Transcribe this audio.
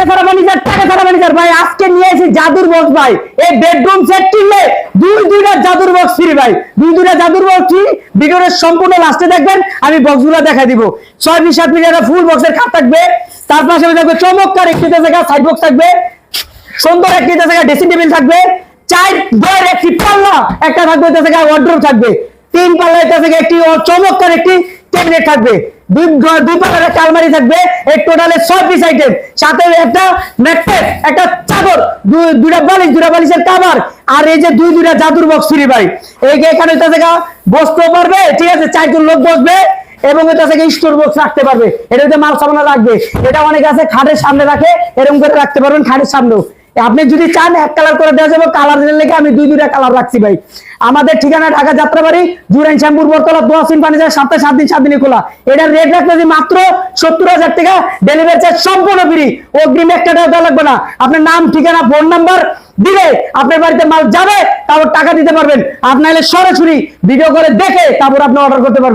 টাকা ছাড়া ফার্নিচার ভাই আজকে নিয়ে এসেছি জাদুর বক্স ভাই। এই বেডরুম সেট কিনলে দুইটা জাদুর বক্স ফ্রি ভাই, দুইটা জাদুর বক্স ফ্রি। ভিডিওর সম্পূর্ণ লাস্টে দেখবেন, আমি বক্সগুলো দেখাই দিব। 6-7 মিটার ফুল বক্সের খাট থাকবে, তার পাশে থাকবে চমৎকার একটি জায়গা সাইড বক্স থাকবে, সুন্দর একটি জায়গা ড্রেসিং টেবিল থাকবে, 4 ডোর একটি পাল্লা একটা থাকবে, জায়গা ওয়ার্ড্রোব থাকবে, 3 পাল্লা একটা জায়গা একটি চমৎকার একটি ক্যাবিনেট থাকবে, দুই পাল্লার একটা আলমারি থাকবে। এই টোটালে 6 পিস আইটেম, সাথে একটা ম্যাট্রেস, একটা চাদর, দুইটা বালিশের কভার, আর এই যে দুইটা জাদুর বক্স ফ্রি ভাই। এই যে এখানে একটা জায়গা বসতেও পারবে, ঠিক আছে, 4 জন লোক বসবে, এবং এটা থেকে স্টোর বক্স রাখতে পারবে। এটা মাল সামানা রাখবে, এটা অনেক আছে খাটের সামনে রাখে, এরকম করে রাখতে পারবেন খাটের সামনেও। আপনি যদি চান এক কালার করে দেওয়া যাবে, কালার লেগে আমি দুইটা কালার রাখছি ভাই। আমাদের ঠিকানা ঢাকা যাত্রাবাড়ি, জুরাইন শ্যামপুর বরতলা, দোয়াসিন ফার্নিচার, সপ্তাহে 7 দিন 7 দিনে খোলা। এটার রেট রাখতেছি মাত্র 70,000 টাকা, ডেলিভারি চার্জ সম্পূর্ণ ফ্রি, অগ্রিম 1 টাকাও দেওয়া লাগবে না। আপনার নাম, ঠিকানা, ফোন নাম্বার দিলে আপনার বাড়িতে মাল যাবে, তারপর টাকা দিতে পারবেন। আপনার সরাসরি ভিডিও করে দেখে তারপর আপনি অর্ডার করতে পারবেন।